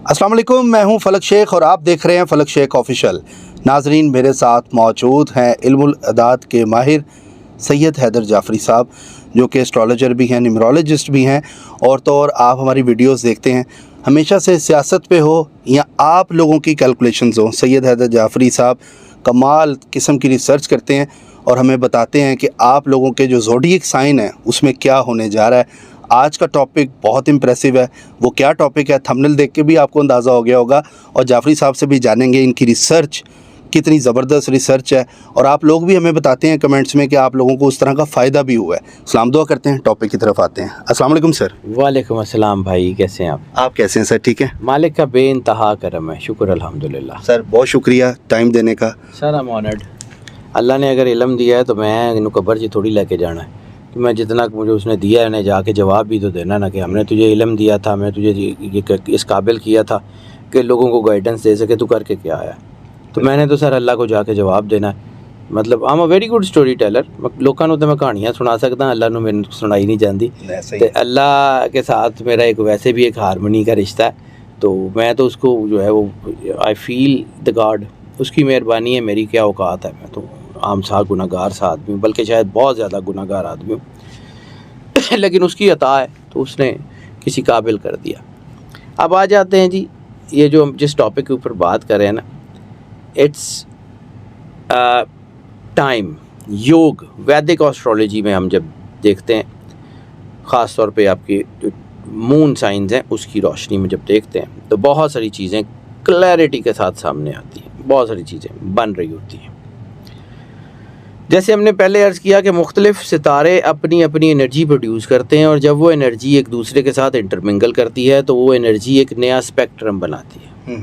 अस्सलाम वालेकुम, मैं हूं फलक शेख और आप देख रहे हैं फलक शेख ऑफिशियल। नाजरीन, मेरे साथ मौजूद हैं इल्मुल अदाद के माहिर सैयद हैदर जाफरी साहब, जो कि एस्ट्रोलॉजर भी हैं, न्यूमरोलॉजिस्ट भी हैं। और तो और आप हमारी वीडियोस देखते हैं, हमेशा से सियासत पे हो या आप लोगों की कैलकुलेशंस हो, सैयद हैदर जाफरी साहब कमाल किस्म की रिसर्च करते हैं और हमें बताते हैं कि आप लोगों के जो ज़ोडिएक साइन है उसमें क्या होने जा रहा है। आज का टॉपिक बहुत इंप्रेसिव है। वो क्या टॉपिक है, थंबनेल देख के भी आपको अंदाज़ा हो गया होगा। और जाफरी साहब से भी जानेंगे इनकी रिसर्च कितनी ज़बरदस्त रिसर्च है, और आप लोग भी हमें बताते हैं कमेंट्स में कि आप लोगों को उस तरह का फ़ायदा भी हुआ है। सलाम दुआ करते हैं, टॉपिक की तरफ आते हैं। अस्सलाम वालेकुम सर। वालेकुम अस्सलाम भाई, कैसे हैं आप कैसे हैं सर? ठीक है, मालिक का बेइंतहा करम है, शुक्र अल्हम्दुलिल्लाह। सर बहुत शुक्रिया टाइम देने का। Sir I am honoured. Allah ने अगर इल्म दिया है तो मैं इनको कब्र से थोड़ी लेके जाना है कि मैं जितना मुझे उसने दिया है उन्हें जाके जवाब भी तो देना ना कि हमने तुझे इल्म दिया था, मैं तुझे ये इस काबिल किया था कि लोगों को गाइडेंस दे सके, तू करके क्या आया। तो मैंने तो सर अल्लाह को जाके जवाब देना है। मतलब I am a very good story teller. लोगों को तो मैं कहानियाँ सुना सकता, अल्लाह ने मैंने सुनाई नहीं जाती। तो अल्लाह के साथ मेरा एक वैसे भी एक हारमोनी का रिश्ता है, तो मैं तो उसको जो है वो आई फील द गॉड, उसकी मेहरबानी है, मेरी क्या औकात है। मैं तो आम सा गुनाहगार सा आदमी हूँ, बल्कि शायद बहुत ज़्यादा गुनाहगार आदमी हूँ लेकिन उसकी अता है तो उसने किसी काबिल कर दिया। अब आ जाते हैं जी, ये जो हम जिस टॉपिक के ऊपर बात कर रहे हैं ना, इट्स टाइम। योग, वैदिक एस्ट्रोलॉजी में हम जब देखते हैं, ख़ास तौर पे आपकी जो मून साइंस हैं उसकी रोशनी में जब देखते हैं, तो बहुत सारी चीज़ें क्लैरिटी के साथ सामने आती हैं, बहुत सारी चीज़ें बन रही होती हैं। जैसे हमने पहले अर्ज़ किया कि मुख्तलिफ़ सितारे अपनी अपनी एनर्जी प्रोड्यूस करते हैं, और जब वो एनर्जी एक दूसरे के साथ इंटरमिंगल करती है तो वो एनर्जी एक नया स्पेक्ट्रम बनाती है।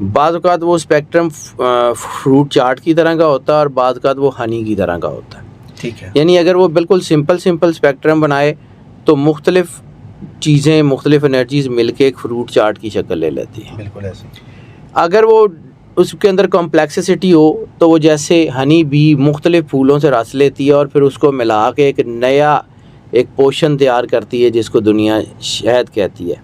बाज़ औक़ात वो स्पेक्ट्रम फ्रूट चाट की तरह का होता है और बाज़ औक़ात वो हनी की तरह का होता है। ठीक है, यानी अगर वो बिल्कुल सिंपल स्पेक्ट्रम बनाए तो मुख्तलिफ़ चीज़ें, मुख्तलिफ़ एनर्जीज़ मिलके एक फ्रूट चाट की शक्ल ले लेती है। बिल्कुल ऐसे। अगर वो उसके अंदर कॉम्प्लेक्सिटी हो तो वो जैसे हनी भी मुख्तलिफ़ फूलों से रस लेती है और फिर उसको मिला के एक नया एक पोशन तैयार करती है जिसको दुनिया शहद कहती है।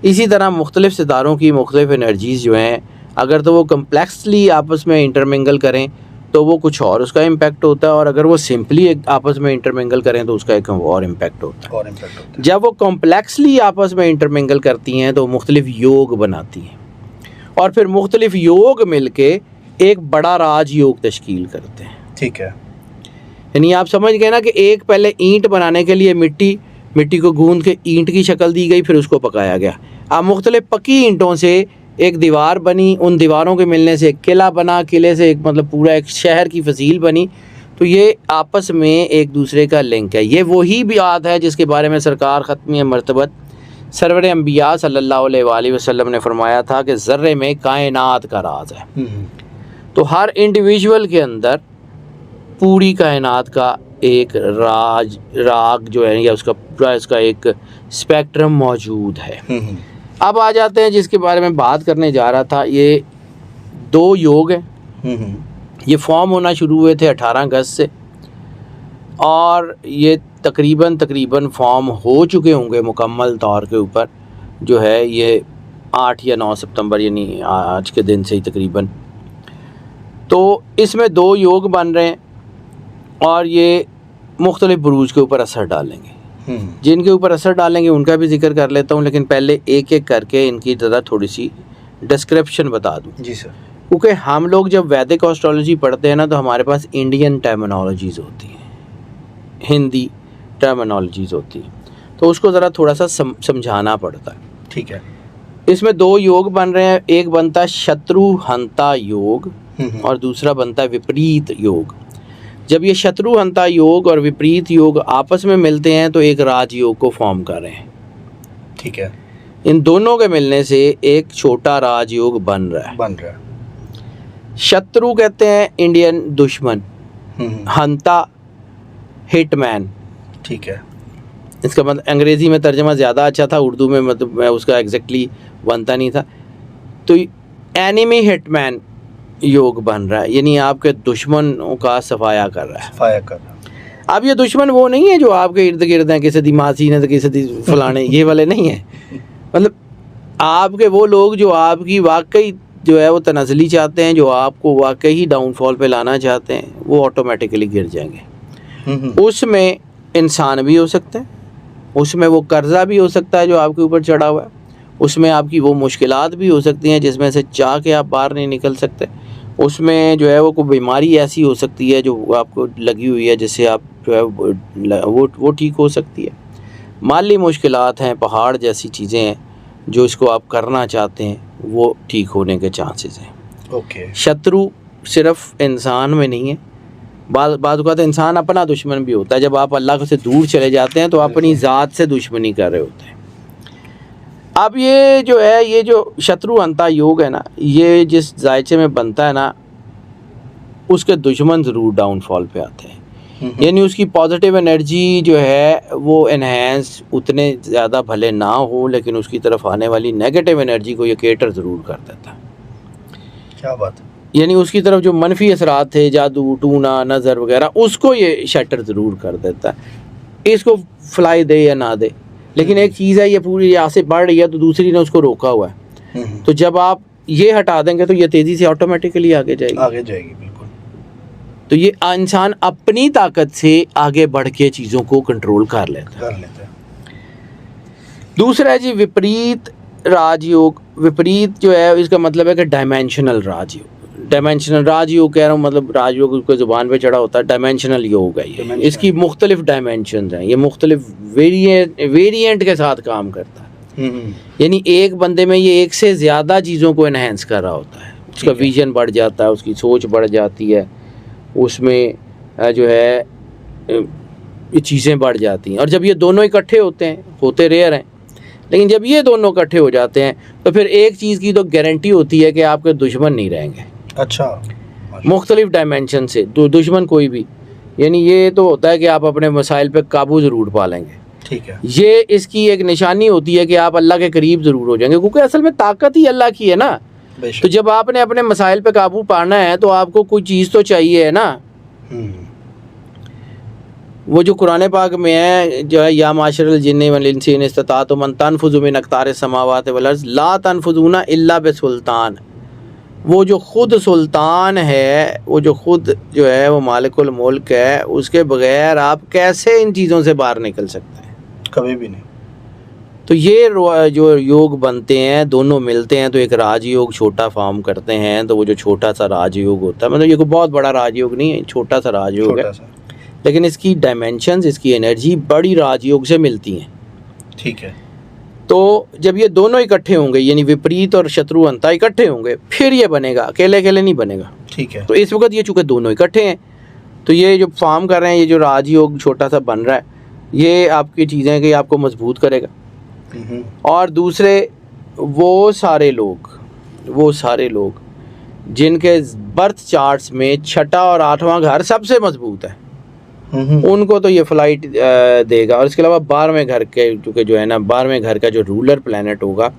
इसी तरह मुख्तलिफ़ सितारों की मुख्तलिफ़ एनर्जीज़ जो हैं, अगर तो वो कम्प्लेक्सली आपस में इंटरमिंगल करें तो वो कुछ और उसका इम्पैक्ट होता है, और अगर वो सिंपली एक आपस में इंटरमिंगल करें तो उसका एक और इम्पैक्ट होता है। जब वो कॉम्प्लेक्सली आपस में इंटरमिंगल करती हैं तो मुख्तलिफ़ योग बनाती हैं, और फिर मुख्तलिफ़ योग मिलके एक बड़ा राज योग तश्कील करते हैं। ठीक है, यानी आप समझ गए ना कि एक पहले ईंट बनाने के लिए मिट्टी को गूंद के ईंट की शक्ल दी गई, फिर उसको पकाया गया। अब मुख्तलिफ़ पकी ईंटों से एक दीवार बनी, उन दीवारों के मिलने से एक किला बना, किले से एक मतलब पूरा एक शहर की फसील बनी। तो ये आपस में एक दूसरे का लिंक है। ये वही बात है जिसके बारे में सरकार ख़त्मी मरतबत सरवर अंबिया सल्लल्लाहु अलैहि वसल्लम ने फरमाया था कि ज़र्रे में कायनात का राज है। तो हर इंडिविजुअल के अंदर पूरी कायनात का एक राग जो है या उसका पूरा इसका एक स्पेक्ट्रम मौजूद है। अब आ जाते हैं जिसके बारे में बात करने जा रहा था। ये दो योग हैं, ये फॉर्म होना शुरू हुए थे 18 अगस्त से, और ये तकरीबन फॉर्म हो चुके होंगे मुकम्मल तौर के ऊपर जो है ये 8 या 9 सितंबर यानी आज के दिन से ही तकरीबन। तो इसमें दो योग बन रहे हैं और ये मुख्तलिफ बुरूज के ऊपर असर डालेंगे। जिनके ऊपर असर डालेंगे उनका भी जिक्र कर लेता हूँ, लेकिन पहले एक एक करके इनकी ज़रा थोड़ी सी डिस्क्रिप्शन बता दूँ। जी सर। क्योंकि हम लोग जब वैदिक एस्ट्रोलॉजी पढ़ते हैं ना तो हमारे पास इंडियन टर्मिनोलॉजीज़ होती हैं, हिंदी टर्मिनोलॉजीज़ होती हैं, तो उसको ज़रा थोड़ा सा समझाना पड़ता है। ठीक है, इसमें दो योग बन रहे हैं, एक बनता है शत्रुहंता योग और दूसरा बनता है विपरीत योग। जब ये शत्रुहंता योग और विपरीत योग आपस में मिलते हैं तो एक राजयोग को फॉर्म कर रहे हैं। ठीक है, इन दोनों के मिलने से एक छोटा राजयोग बन रहा है। शत्रु कहते हैं इंडियन दुश्मन, हंता हिटमैन। ठीक है, इसका मतलब अंग्रेज़ी में तर्जमा ज़्यादा अच्छा था, उर्दू में मतलब मैं उसका एग्जैक्टली बनता नहीं था। तो एनिमी हिटमैन योग बन रहा है, यानी आपके दुश्मनों का सफाया कर रहा है। अब ये दुश्मन वो नहीं है जो आपके इर्द गिर्द हैं, किसी दी मासी ने तो किसी दी फलाने, ये वाले नहीं है। मतलब आपके वो लोग जो आपकी वाकई जो है वो तनज़ली चाहते हैं, जो आपको वाकई ही डाउनफॉल पे लाना चाहते हैं, वो ऑटोमेटिकली गिर जाएंगे। उसमें इंसान भी हो सकते हैं, उसमें वो कर्ज़ा भी हो सकता है जो आपके ऊपर चढ़ा हुआ है, उसमें आपकी वो मुश्किलात भी हो सकती हैं जिसमें से चाह के आप बाहर नहीं निकल सकते, उसमें जो है वो कोई बीमारी ऐसी हो सकती है जो आपको लगी हुई है जिससे आप जो है वो ठीक हो सकती है। माली मुश्किलात हैं, पहाड़ जैसी चीज़ें हैं जो इसको आप करना चाहते हैं, वो ठीक होने के चांसेस हैं। ओके। शत्रु सिर्फ इंसान में नहीं है, बाद तो इंसान अपना दुश्मन भी होता है। जब आप अल्लाह से दूर चले जाते हैं तो अपनी ज़ात से दुश्मनी कर रहे होते हैं। अब ये जो है, ये जो शत्रु अंता योग है ना, ये जिस जायचे में बनता है ना, उसके दुश्मन ज़रूर डाउनफॉल पे आते हैं। यानी उसकी पॉजिटिव एनर्जी जो है वो एनहेंस उतने ज़्यादा भले ना हो, लेकिन उसकी तरफ आने वाली नेगेटिव एनर्जी को ये केटर ज़रूर कर देता है। क्या बात है। यानी उसकी तरफ जो मनफी असरात थे, जादू टूना नज़र वगैरह, उसको ये शटर ज़रूर कर देता है। इसको फ्लाई दे या ना दे, लेकिन एक चीज़ है, ये पूरी यहाँ से बढ़ रही है तो दूसरी ने उसको रोका हुआ है। तो जब आप ये हटा देंगे तो ये तेज़ी से ऑटोमेटिकली आगे जाएगी। बिल्कुल। तो ये इंसान अपनी ताकत से आगे बढ़ के चीज़ों को कंट्रोल कर लेता है। दूसरा है जी विपरीत राजयोग। विपरीत जो है इसका मतलब है कि डायमेंशनल राजयोग। डायमेंशनल राजयोग कह रहा हूँ, मतलब राजयोग उसको ज़ुबान पे चढ़ा होता है, डायमेंशनल योग है ये। इसकी मुख्तलिफ डायमेंशन हैं, ये मुख्तलिफ वेरिएंट के साथ काम करता है। यानी एक बंदे में ये एक से ज़्यादा चीज़ों को इन्हेंस कर रहा होता है। उसका विजन बढ़ जाता है, उसकी सोच बढ़ जाती है, उसमें जो है ये चीज़ें बढ़ जाती हैं। और जब ये दोनों इकट्ठे होते हैं, होते रेयर हैं, लेकिन जब ये दोनों इकट्ठे हो जाते हैं तो फिर एक चीज़ की तो गारंटी होती है कि आपके दुश्मन नहीं रहेंगे। अच्छा। मुख्तलिफ डायमेंशन से दुश्मन कोई भी, यानी ये तो होता है कि आप अपने मसाइल पे काबू ज़रूर पा लेंगे। ठीक है। ये इसकी एक निशानी होती है कि आप अल्लाह के करीब ज़रूर हो जाएंगे, क्योंकि असल में ताकत ही अल्लाह की है ना। तो जब आपने अपने मसाइल पे काबू पाना है तो आपको कोई चीज़ तो चाहिए है ना। वो जो कुरान पाक में है जो है, या माशरल जिन्नि वल इंसी इन इस्तताअतुम मन तनफुज़ु मिन अक़तारिस समावाति वल अर्ज़ ला तनफुज़ूना इल्ला बिसुल्तान। वो जो खुद सुल्तान है, वो जो खुद जो है वो मालिकुल मुल्क है, उसके बगैर आप कैसे इन चीज़ों से बाहर निकल सकते हैं? कभी भी नहीं। तो ये जो योग बनते हैं, दोनों मिलते हैं तो एक राजयोग छोटा फॉर्म करते हैं। तो वो जो छोटा सा राजयोग होता है, मतलब ये कोई बहुत बड़ा राजयोग नहीं है, छोटा सा राजयोग है, लेकिन इसकी डायमेंशंस, इसकी एनर्जी बड़ी राजयोग से मिलती हैं। ठीक है। तो जब ये दोनों इकट्ठे होंगे, यानी विपरीत और शत्रु अंता इकट्ठे होंगे, फिर ये बनेगा, अकेले अकेले नहीं बनेगा। ठीक है। तो इस वक्त ये चूँकि दोनों इकट्ठे हैं, तो ये जो फॉर्म कर रहे हैं, ये जो राजयोग छोटा सा बन रहा है, ये आपकी चीज़ें कि आपको मजबूत करेगा। और दूसरे वो सारे लोग जिनके बर्थ चार्ट्स में छठा और आठवां घर सबसे मजबूत है, उनको तो ये फ्लाइट देगा। और इसके अलावा 12वें घर के चूँकि जो है ना, 12वें घर का जो रूलर प्लैनेट होगा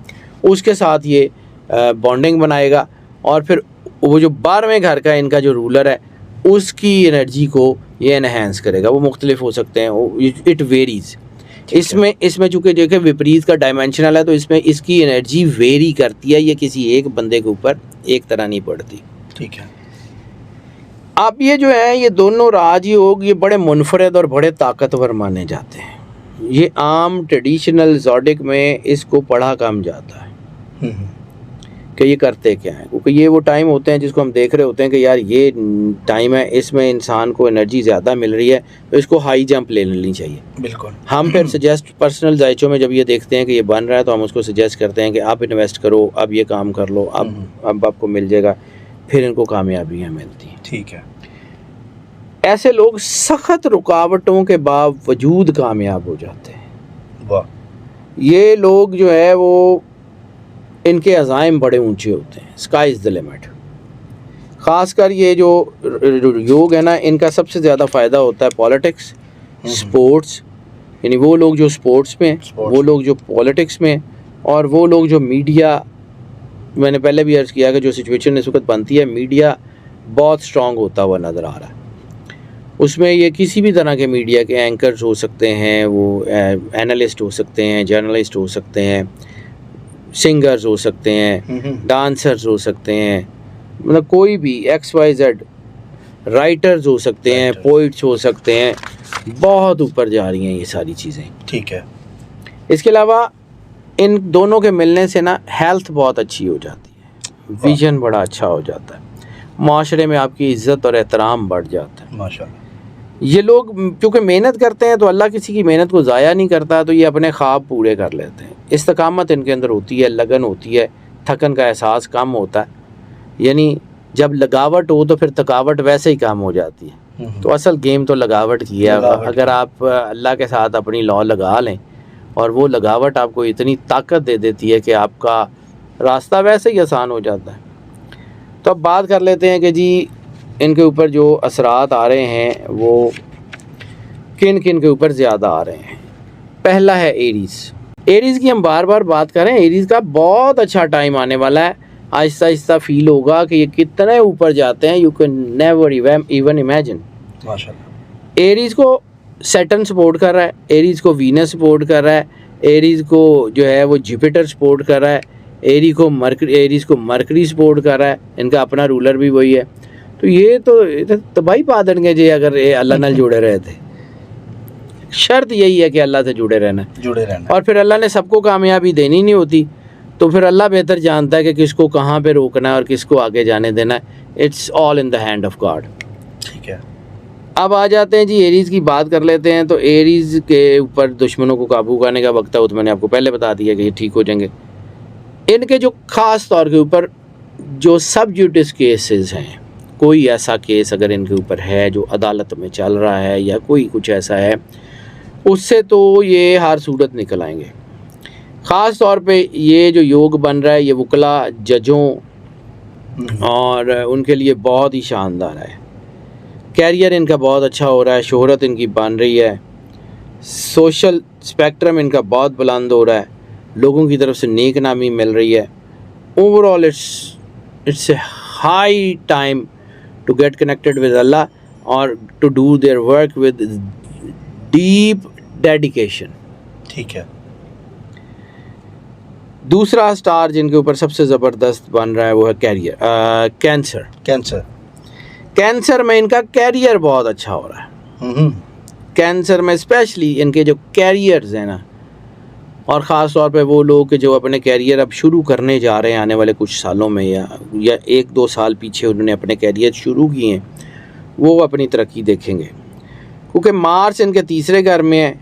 उसके साथ ये बॉन्डिंग बनाएगा, और फिर वो जो 12वें घर का इनका जो रूलर है उसकी एनर्जी को ये एनहेंस करेगा। वो मुख्तलिफ हो सकते हैं, इट वेरीज़। इसमें चूँकि जो कि विपरीत का डायमेंशनल है, तो इसमें इसकी एनर्जी वेरी करती है, ये किसी एक बंदे के ऊपर एक तरह नहीं पड़ती। ठीक है। अब ये जो है, ये दोनों राजयोग ये बड़े मुनफरद और बड़े ताकतवर माने जाते हैं। ये आम ट्रेडिशनल ज़ोडिक में इसको पढ़ा कम जाता है कि ये करते क्या हैं, क्योंकि ये वो टाइम होते हैं जिसको हम देख रहे होते हैं कि यार ये टाइम है, इसमें इंसान को एनर्जी ज़्यादा मिल रही है, तो इसको हाई जंप ले लेनी चाहिए। बिल्कुल। हम फिर सजेस्ट पर्सनल जायचों में जब ये देखते हैं कि ये बन रहा है, तो हम उसको सजेस्ट करते हैं कि आप इन्वेस्ट करो, अब ये काम कर लो, अब आपको मिल जाएगा, फिर इनको कामयाबियाँ मिलती हैं। ठीक है। ऐसे लोग सख्त रुकावटों के बावजूद कामयाब हो जाते हैं। वाह। ये लोग जो है वो, इनके अज़ाइम बड़े ऊंचे होते हैं, स्काई इज़ द लिमिट। ख़ासकर ये जो योग है ना, इनका सबसे ज़्यादा फ़ायदा होता है पॉलिटिक्स, स्पोर्ट्स, यानी वो लोग जो स्पोर्ट्स में, वो लोग जो पॉलिटिक्स में, और वो लोग जो मीडिया, मैंने पहले भी अर्ज़ किया कि जो सिचुएशन इस वक्त बनती है, मीडिया बहुत स्ट्रॉन्ग होता हुआ नज़र आ रहा है। उसमें ये किसी भी तरह के मीडिया के एंकर्स हो सकते हैं, वो एनालिस्ट हो सकते हैं, जर्नलिस्ट हो सकते हैं, सिंगर्स हो सकते हैं, डांसर्स हो सकते हैं, मतलब कोई भी XYZ, राइटर्स हो सकते हैं, पोइट्स हो सकते हैं, बहुत ऊपर जा रही हैं ये सारी चीज़ें। ठीक है। इसके अलावा इन दोनों के मिलने से ना हेल्थ बहुत अच्छी हो जाती है, विजन बड़ा अच्छा हो जाता है, माशरे में आपकी इज़्ज़त और एहतराम बढ़ जाता है। माशाल्लाह। ये लोग क्योंकि मेहनत करते हैं तो अल्लाह किसी की मेहनत को ज़ाया नहीं करता, तो ये अपने ख्वाब पूरे कर लेते हैं। इस्तकामत इनके अंदर होती है, लगन होती है, थकन का एहसास कम होता है। यानी जब लगावट हो तो फिर थकावट वैसे ही कम हो जाती है। तो असल गेम तो लगावट की है। अगर आप अल्लाह के साथ अपनी लौ लगा लें और वो लगावट आपको इतनी ताकत दे देती है कि आपका रास्ता वैसे ही आसान हो जाता है। तो अब बात कर लेते हैं कि जी इनके ऊपर जो असरात आ रहे हैं वो किन किन के ऊपर ज़्यादा आ रहे हैं। पहला है एरीज़ की हम बार बार बात करें। एरीज़ का बहुत अच्छा टाइम आने वाला है। आहिस्ता आहिस्ता फील होगा कि ये कितने ऊपर जाते हैं, you can never even imagine. माशाल्लाह। एरीज़ को सैटर्न सपोर्ट कर रहा है, एरीज़ को वीनस सपोर्ट कर रहा है, एरीज़ को जो है वो जुपिटर सपोर्ट कर रहा है, एरीज़ को मरकरी सपोर्ट कर रहा है। इनका अपना रूलर भी वही है। तो ये तो तबाही पा देंगे जी अगर ये अल्लाह नाल जुड़े रहे थे। शर्त यही है कि अल्लाह से जुड़े रहना। और फिर अल्लाह ने सबको कामयाबी देनी नहीं होती, तो फिर अल्लाह बेहतर जानता है कि किसको कहाँ पे रोकना है और किसको आगे जाने देना है। It's all in the hand of God. ठीक है। अब आ जाते हैं जी एरीज़ की बात कर लेते हैं। तो एरीज़ के ऊपर दुश्मनों को काबू करने का वक्त है, वो तो मैंने आपको पहले बता दिया कि ये ठीक हो जाएंगे। इनके जो ख़ास तौर के ऊपर जो सब जुडिस केसेस हैं, कोई ऐसा केस अगर इनके ऊपर है जो अदालत में चल रहा है या कोई कुछ ऐसा है, उससे तो ये हर सूरत निकल आएंगे। ख़ास तौर पे ये जो योग बन रहा है ये वकला, जजों और उनके लिए बहुत ही शानदार है। कैरियर इनका बहुत अच्छा हो रहा है, शोहरत इनकी बन रही है, सोशल स्पेक्ट्रम इनका बहुत बुलंद हो रहा है, लोगों की तरफ से नेक नामी मिल रही है। Overall it's a high time to get connected with Allah और to do their work with deep dedication. ठीक है। दूसरा स्टार जिनके ऊपर सबसे ज़बरदस्त बन रहा है वो है कैंसर में इनका कैरियर बहुत अच्छा हो रहा है। कैंसर में स्पेशली इनके जो कैरियर्स हैं ना, और ख़ास तौर पे वो लोग के जो अपने कैरियर अब शुरू करने जा रहे हैं आने वाले कुछ सालों में या 1-2 साल पीछे उन्होंने अपने कैरियर शुरू किए हैं, वो अपनी तरक्की देखेंगे। क्योंकि मार्स इनके तीसरे घर में है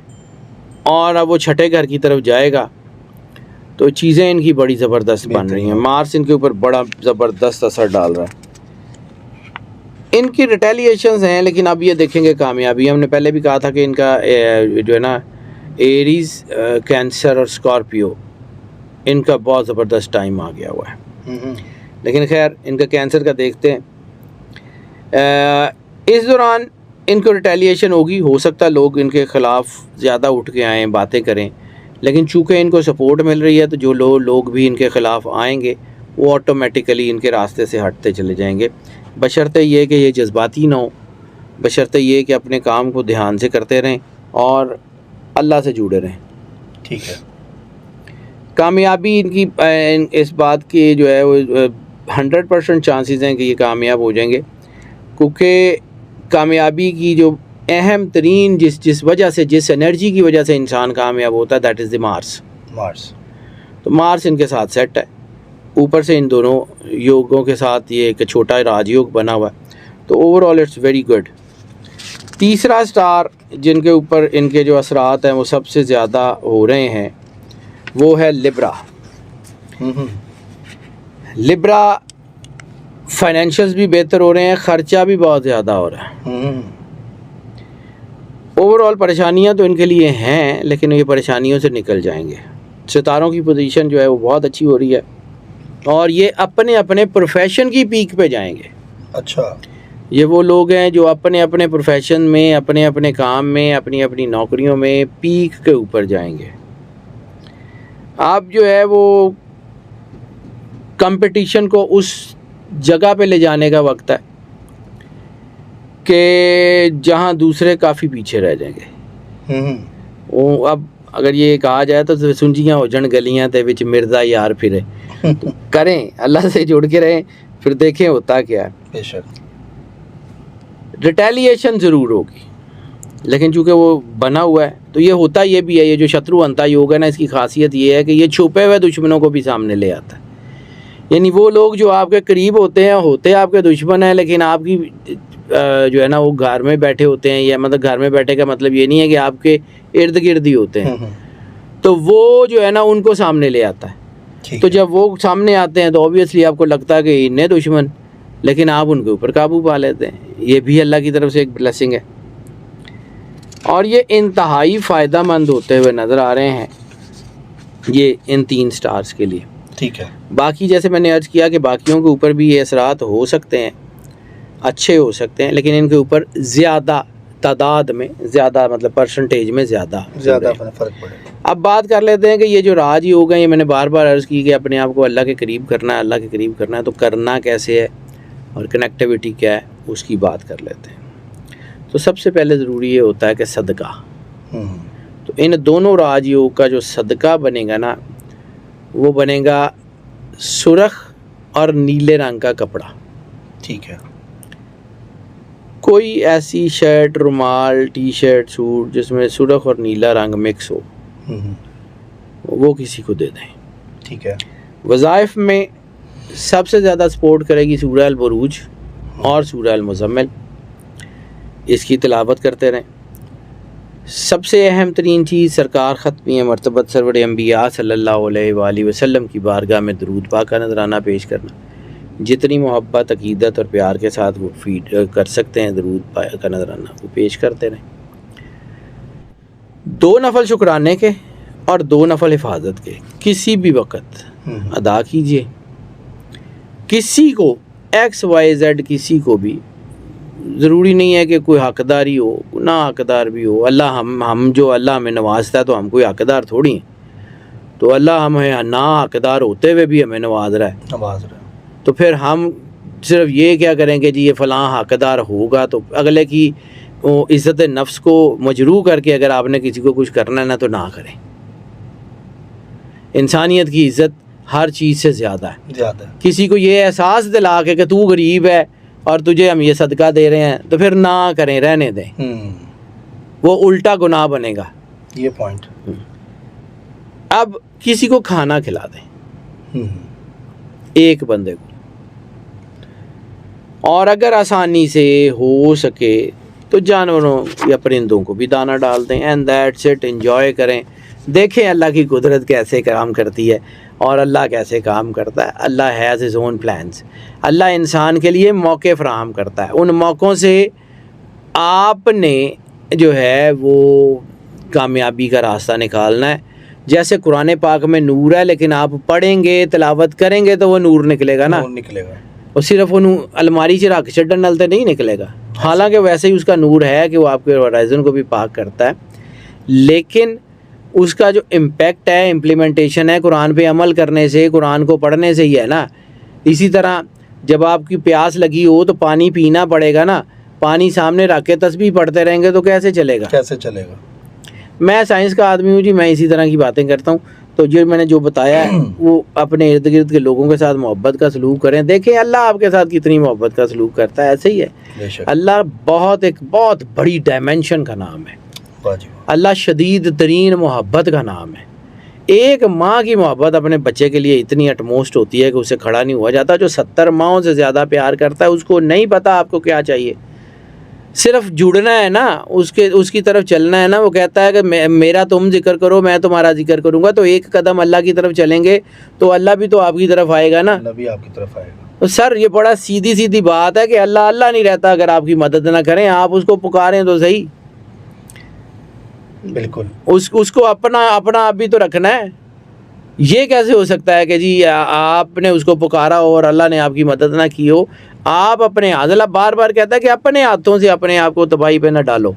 और अब वो छठे घर की तरफ जाएगा, तो चीज़ें इनकी बड़ी ज़बरदस्त बन रही हैं। मार्स इनके ऊपर बड़ा ज़बरदस्त असर डाल रहा है। इनकी रिटेलिएशंस हैं, लेकिन अब ये देखेंगे कामयाबी। हमने पहले भी कहा था कि इनका जो है ना एरीज़, कैंसर और स्कॉर्पियो, इनका बहुत ज़बरदस्त टाइम आ गया हुआ है। लेकिन खैर इनका कैंसर का देखते हैं। इस दौरान इनको रिटेलिएशन होगी। हो सकता है लोग इनके ख़िलाफ़ ज़्यादा उठ के आएँ, बातें करें, लेकिन चूँकि इनको सपोर्ट मिल रही है तो जो लोग भी इनके ख़िलाफ़ आएंगे वो ऑटोमेटिकली इनके रास्ते से हटते चले जाएंगे, बशर्ते ये कि ये जज्बाती ना हो, बशर्ते ये कि अपने काम को ध्यान से करते रहें और अल्लाह से जुड़े रहें। ठीक है। कामयाबी इनकी इस बात की जो है वो 100% चांसेस हैं कि ये कामयाब हो जाएंगे, क्योंकि कामयाबी की जो अहम तरीन जिस वजह से, जिस एनर्जी की वजह से इंसान कामयाब होता है, दैट इज़ द मार्स। तो मार्स इनके साथ सेट है। ऊपर से इन दोनों योगों के साथ ये एक छोटा राजयोग बना हुआ है, तो ओवरऑल इट्स वेरी गुड। तीसरा स्टार जिनके ऊपर इनके जो असरात हैं वो सबसे ज़्यादा हो रहे हैं वो है लिब्रा। लिब्रा फाइनेंशियल्स भी बेहतर हो रहे हैं, ख़र्चा भी बहुत ज़्यादा हो रहा है। ओवरऑल परेशानियां तो इनके लिए हैं, लेकिन ये परेशानियों से निकल जाएंगे। सितारों की पोजीशन जो है वो बहुत अच्छी हो रही है और ये अपने अपने प्रोफेशन की पीक पे जाएंगे। अच्छा। ये वो लोग हैं जो अपने अपने प्रोफेशन में, अपने अपने काम में, अपनी अपनी नौकरियों में पीक के ऊपर जाएंगे। आप जो है वो कंपटीशन को उस जगह पे ले जाने का वक्त है कि जहां दूसरे काफ़ी पीछे रह जाएंगे। वो अब अगर ये कहा जाए तो सुंजियाँ हो जन गलियाँ ते विच मिर्जा यार फिरे। तो करें, अल्लाह से जुड़ के रहें, फिर देखें होता क्या है। बेशक। रिटेलिएशन ज़रूर होगी, लेकिन चूँकि वो बना हुआ है तो ये होता ये भी है। ये जो शत्रुअंता योग है ना, इसकी खासियत ये है कि ये छुपे हुए दुश्मनों को भी सामने ले आता है। यानी वो लोग जो आपके करीब होते आपके दुश्मन हैं, लेकिन आपकी जो है ना वो घर में बैठे होते हैं, या मतलब घर में बैठे का मतलब ये नहीं है कि आपके इर्द गिर्द ही होते हैं, तो वो जो है ना उनको सामने ले आता है। तो जब वो सामने आते हैं तो ऑब्वियसली आपको लगता है कि इन्हें दुश्मन, लेकिन आप उनके ऊपर काबू पा लेते हैं। ये भी अल्लाह की तरफ से एक ब्लेसिंग है, और ये इंतहाई फ़ायदेमंद होते हुए नज़र आ रहे हैं ये इन 3 स्टार्स के लिए। ठीक है। बाकी जैसे मैंने अर्ज़ किया कि बाकियों के ऊपर भी ये असरात हो सकते हैं, अच्छे हो सकते हैं, लेकिन इनके ऊपर ज़्यादा तादाद में, ज़्यादा मतलब परसेंटेज में ज़्यादा फ़र्क पड़ेगा। अब बात कर लेते हैं कि ये जो राज योग है, ये मैंने बार बार अर्ज़ की कि अपने आप को अल्लाह के करीब करना है, अल्लाह के करीब करना है, तो करना कैसे है और कनेक्टिविटी क्या है, उसकी बात कर लेते हैं। तो सबसे पहले ज़रूरी ये होता है कि सदका। तो इन दोनों राजयोग का जो सदका बनेगा ना, वो बनेगा सुरख और नीले रंग का कपड़ा। ठीक है। कोई ऐसी शर्ट, रुमाल, टी शर्ट, सूट जिसमें सुरख और नीला रंग मिक्स हो, वो किसी को दे दें। ठीक है। वज़ाइफ में सबसे ज़्यादा सपोर्ट करेगी सूरह अल बुरूज और सूरह अल मुज़म्मिल, इसकी तिलावत करते रहें। सबसे अहम तरीन चीज़ सरकार ख़त्मी मरतबत सरवर अंबिया सल्लल्लाहु अलैहि वसल्लम की बारगाह में दरूद पाक का नजराना पेश करना। जितनी मोहब्बत, अकीदत और प्यार के साथ वो फीड कर सकते हैं दरूद पाक का नजराना, वो पेश करते रहें। 2 नफल शुक्राने के और 2 नफल हिफाजत के किसी भी वक्त अदा कीजिए। किसी को XYZ किसी को भी ज़रूरी नहीं है कि कोई हकदार ही हो, ना हकदार भी हो। अल्लाह हम जो अल्लाह हमें नवाजता है तो हम कोई हकदार थोड़ी हैं। तो अल्लाह हमें ना हकदार होते हुए भी हमें नवाज रहा है। तो फिर हम सिर्फ ये क्या करेंगे जी ये फ़लाँ हकदार होगा, तो अगले की इज़्ज़त नफ्स को मजरू करके अगर आपने किसी को कुछ करना है ना, तो ना करें। इंसानियत की इज़्ज़त हर चीज़ से ज़्यादा है। किसी को ये एहसास दिला के कि तू गरीब है और तुझे हम ये सदका दे रहे हैं, तो फिर ना करें, रहने दें, वो उल्टा गुनाह बनेगा। ये पॉइंट। अब किसी को खाना खिला दें, एक बंदे को, और अगर आसानी से हो सके तो जानवरों या परिंदों को भी दाना डाल दें। And that's it. एंजॉय करें, देखें अल्लाह की कुदरत कैसे काम करती है और अल्लाह कैसे काम करता है। अल्लाह हैज़ हिज़ ओन प्लान्स। अल्लाह इंसान के लिए मौके फराहम करता है, उन मौक़ों से आपने जो है वो कामयाबी का रास्ता निकालना है। जैसे कुरान पाक में नूर है, लेकिन आप पढ़ेंगे, तिलावत करेंगे तो वो नूर निकलेगा ना, और सिर्फ वो अलमारी से रख छड्डन नल तो नहीं निकलेगा। हालांकि वैसे ही उसका नूर है कि वो आपके होराइज़न को भी पाक करता है, लेकिन उसका जो इम्पेक्ट है, इम्प्लीमेंटेशन है, कुरान पे अमल करने से, कुरान को पढ़ने से ही है ना। इसी तरह जब आपकी प्यास लगी हो तो पानी पीना पड़ेगा ना, पानी सामने रख के तस्बीह पढ़ते रहेंगे तो कैसे चलेगा। मैं साइंस का आदमी हूँ जी, मैं इसी तरह की बातें करता हूँ। तो जो मैंने जो बताया है वो अपने इर्द गिर्द के लोगों के साथ मोहब्बत का सलूक करें। देखें अल्लाह आपके साथ कितनी मोहब्बत का सलूक करता है। ऐसे ही है अल्लाह, एक बहुत बड़ी डायमेंशन का नाम है अल्लाह, शदीद तरीन मोहब्बत का नाम है। एक माँ की मोहब्बत अपने बच्चे के लिए इतनी अटमोस्ट होती है कि उसे खड़ा नहीं हुआ जाता। जो 70 माँओं से ज़्यादा प्यार करता है, उसको नहीं पता आपको क्या चाहिए, सिर्फ जुड़ना है ना, उसकी तरफ चलना है ना। वो कहता है कि मेरा तुम जिक्र करो, मैं तुम्हारा जिक्र करूँगा। तो एक कदम अल्लाह की तरफ चलेंगे तो अल्लाह भी तो आपकी तरफ आएगा ना, अल्लाह भी आपकी तरफ आएगा। तो सर ये बड़ा सीधी बात है कि अल्लाह नहीं रहता अगर आपकी मदद ना करें, आप उसको पुकारें तो सही। बिल्कुल। उसको अपना आप भी तो रखना है। ये कैसे हो सकता है कि जी आपने उसको पुकारा और अल्लाह ने आपकी मदद ना की हो। आप अपने हाथ, अल्लाह बार बार कहता है कि अपने हाथों से अपने आप को तबाही पे न डालो।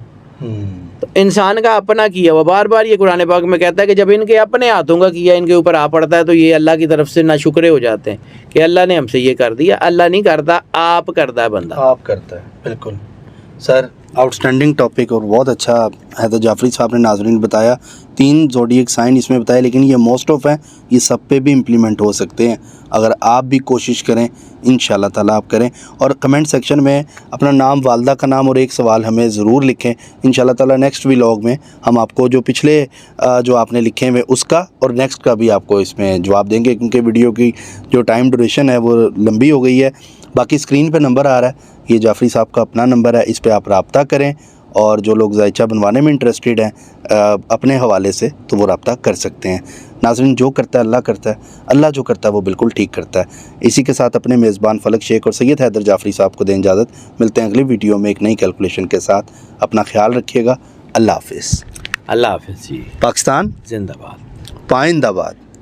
तो इंसान का अपना किया हुआ बार बार ये कुरान पाक में कहता है कि जब इनके अपने हाथों का किया इनके ऊपर आ पड़ता है तो ये अल्लाह की तरफ से नाशुक्रे हो जाते हैं कि अल्लाह ने हमसे ये कर दिया। अल्लाह नहीं करता, आप करता है बंदा, आप करता है। बिल्कुल सर आउटस्टैंडिंग टॉपिक और बहुत अच्छा हैदर जाफरी साहब ने नाज़रीन बताया। 3 ज़ोडिएक साइन इसमें बताया, लेकिन ये मोस्ट ऑफ हैं, ये सब पे भी इम्प्लीमेंट हो सकते हैं अगर आप भी कोशिश करें। इंशाल्लाह ताला आप करें और कमेंट सेक्शन में अपना नाम, वालदा का नाम और एक सवाल हमें ज़रूर लिखें। इंशाल्लाह ताला नेक्स्ट व्लॉग में हम आपको जो पिछले जो आपने लिखे हुए उसका और नेक्स्ट का भी आपको इसमें जवाब देंगे, क्योंकि वीडियो की जो टाइम ड्यूरेशन है वो लंबी हो गई है। बाकी स्क्रीन पे नंबर आ रहा है, ये जाफरी साहब का अपना नंबर है, इस पे आप रब्ता करें और जो लोग जायचा बनवाने में इंटरेस्टेड हैं अपने हवाले से, तो वो रब्ता कर सकते हैं। नाज़रीन, जो करता है अल्लाह करता है, अल्लाह जो करता है वो बिल्कुल ठीक करता है। इसी के साथ अपने मेज़बान फलक शेख और सैयद हैदर जाफरी साहब को दें इजाज़त। मिलते हैं अगली वीडियो में एक नई कैलकुलेशन के साथ। अपना ख्याल रखिएगा। अल्लाह हाफिज़। अल्लाह हाफिज़ जी। पाकिस्तान जिंदाबाद। पाइंदाबाद।